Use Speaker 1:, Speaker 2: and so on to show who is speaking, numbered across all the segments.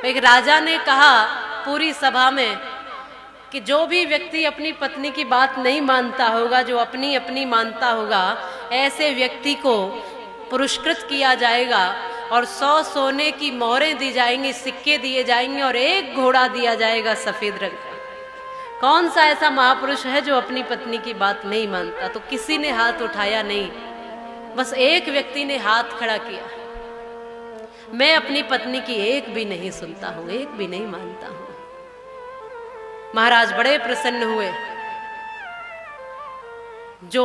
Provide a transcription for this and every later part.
Speaker 1: एक राजा ने कहा पूरी सभा में कि जो भी व्यक्ति अपनी पत्नी की बात नहीं मानता होगा, जो अपनी अपनी मानता होगा, ऐसे व्यक्ति को पुरस्कृत किया जाएगा और 100 सोने की मोहरें दी जाएंगी, सिक्के दिए जाएंगे और एक घोड़ा दिया जाएगा सफेद रंग का। कौन सा ऐसा महापुरुष है जो अपनी पत्नी की बात नहीं मानता? तो किसी ने हाथ उठाया नहीं, बस एक व्यक्ति ने हाथ खड़ा किया, मैं अपनी पत्नी की एक भी नहीं सुनता हूं, एक भी नहीं मानता हूं। महाराज बड़े प्रसन्न हुए, जो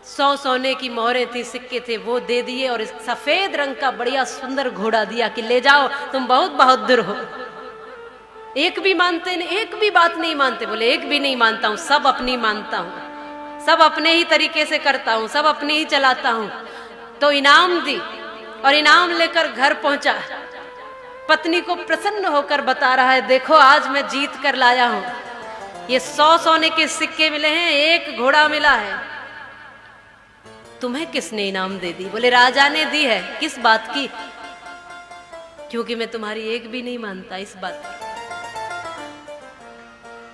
Speaker 1: 100 सोने की मोहरें थी, सिक्के थे, वो दे दिए और इस सफेद रंग का बढ़िया सुंदर घोड़ा दिया कि ले जाओ, तुम बहुत बहादुर हो। एक भी मानते नहीं, एक भी बात नहीं मानते। बोले एक भी नहीं मानता हूं, सब अपनी मानता हूं, सब अपने ही तरीके से करता हूं, सब अपने ही चलाता हूं। तो इनाम दी और इनाम लेकर घर पहुंचा। पत्नी को प्रसन्न होकर बता रहा है, देखो आज मैं जीत कर लाया हूं, ये 100 सोने के सिक्के मिले हैं, एक घोड़ा मिला है। तुम्हें किसने इनाम दे दी? बोले राजा ने दी है। किस बात की? क्योंकि मैं तुम्हारी एक भी नहीं मानता, इस बात की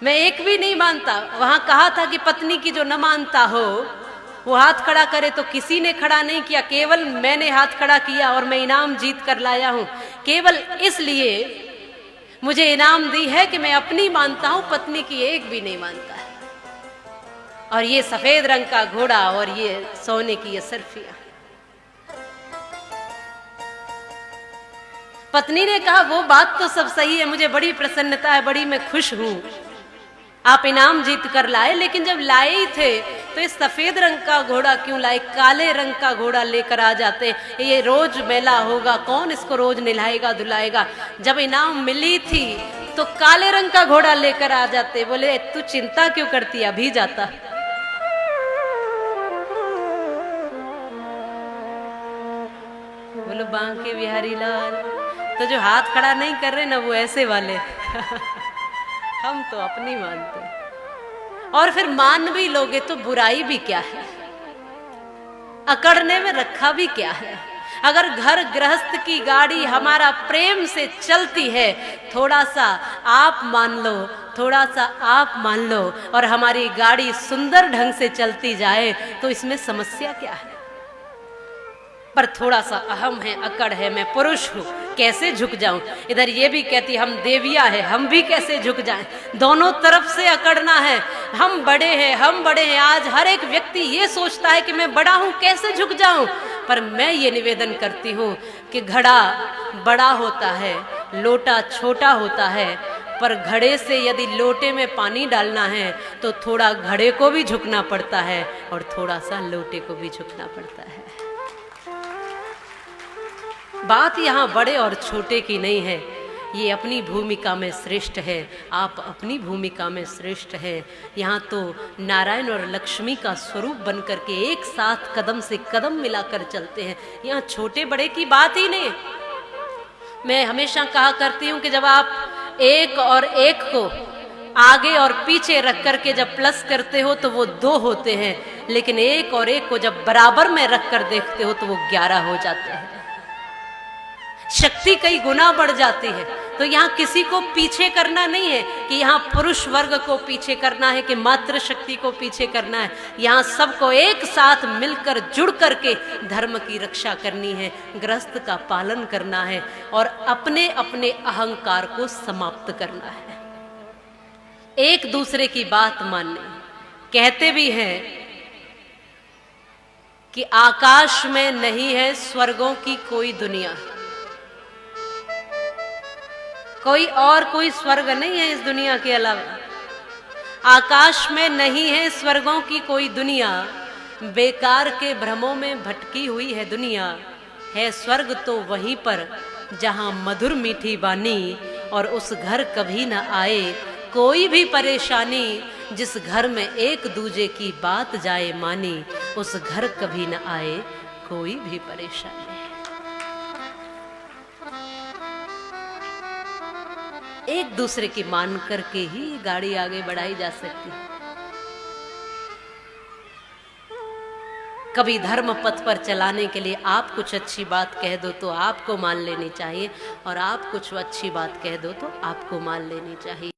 Speaker 1: मैं एक भी नहीं मानता। वहां कहा था कि पत्नी की जो न मानता हो वो हाथ खड़ा करे, तो किसी ने खड़ा नहीं किया, केवल मैंने हाथ खड़ा किया और मैं इनाम जीत कर लाया हूं। केवल इसलिए मुझे इनाम दी है कि मैं अपनी मानता हूं, पत्नी की एक भी नहीं मानता है। और ये सफेद रंग का घोड़ा और ये सोने की ये सर्फिया। पत्नी ने कहा वो बात तो सब सही है, मुझे बड़ी प्रसन्नता है, बड़ी मैं खुश हूं, आप इनाम जीत कर लाए, लेकिन जब लाए ही थे तो इस सफेद रंग का घोड़ा क्यों लाए? काले रंग का घोड़ा लेकर आ जाते, ये रोज मेला होगा, कौन इसको रोज नहलाएगा धुलाएगा। जब इनाम मिली थी तो काले रंग का घोड़ा लेकर आ जाते। बोले तू चिंता क्यों करती, अभी जाता। बोलो बांके बिहारी लाल। तो जो हाथ खड़ा नहीं कर रहे ना, वो ऐसे वाले हम तो अपनी मानते हैं। और फिर मान भी लोगे तो बुराई भी क्या है, अकड़ने में रखा भी क्या है। अगर घर गृहस्थ की गाड़ी हमारा प्रेम से चलती है, थोड़ा सा आप मान लो, थोड़ा सा आप मान लो, और हमारी गाड़ी सुंदर ढंग से चलती जाए तो इसमें समस्या क्या है? पर थोड़ा सा अहम है, अकड़ है, मैं पुरुष हूं, कैसे झुक जाऊं। इधर ये भी कहती हम देविया है, हम भी कैसे झुक जाएं। दोनों तरफ से अकड़ना है, हम बड़े हैं, हम बड़े हैं। आज हर एक व्यक्ति ये सोचता है कि मैं बड़ा हूं, कैसे झुक जाऊं। पर मैं ये निवेदन करती हूं कि घड़ा बड़ा होता है, लोटा छोटा होता है, पर घड़े से यदि लोटे में पानी डालना है तो थोड़ा घड़े को भी झुकना पड़ता है और थोड़ा सा लोटे को भी झुकना पड़ता है। बात यहाँ बड़े और छोटे की नहीं है, ये अपनी भूमिका में श्रेष्ठ है, आप अपनी भूमिका में श्रेष्ठ हैं। यहाँ तो नारायण और लक्ष्मी का स्वरूप बनकर के एक साथ कदम से कदम मिलाकर चलते हैं। यहाँ छोटे बड़े की बात ही नहीं। मैं हमेशा कहा करती हूँ कि जब आप एक और एक को आगे और पीछे रख करके जब प्लस करते हो तो वो 2 होते हैं, लेकिन एक और एक को जब बराबर में रख कर देखते हो तो वो 11 हो जाते हैं। शक्ति कई गुना बढ़ जाती है। तो यहाँ किसी को पीछे करना नहीं है कि यहाँ पुरुष वर्ग को पीछे करना है कि मातृ शक्ति को पीछे करना है। यहाँ सबको एक साथ मिलकर जुड़ करके धर्म की रक्षा करनी है, गृहस्थ का पालन करना है और अपने अपने अहंकार को समाप्त करना है। एक दूसरे की बात माननी। कहते भी हैं कि आकाश में नहीं है स्वर्गों की कोई दुनिया, कोई स्वर्ग नहीं है इस दुनिया के अलावा। आकाश में नहीं है स्वर्गों की कोई दुनिया, बेकार के भ्रमों में भटकी हुई है दुनिया। है स्वर्ग तो वहीं पर जहां मधुर मीठी बानी, और उस घर कभी न आए कोई भी परेशानी। जिस घर में एक दूजे की बात जाए मानी, उस घर कभी न आए कोई भी परेशानी। एक दूसरे की मान करके ही गाड़ी आगे बढ़ाई जा सकती है। कभी धर्म पथ पर चलाने के लिए आप कुछ अच्छी बात कह दो तो आपको मान लेनी चाहिए, और आप कुछ अच्छी बात कह दो तो आपको मान लेनी चाहिए।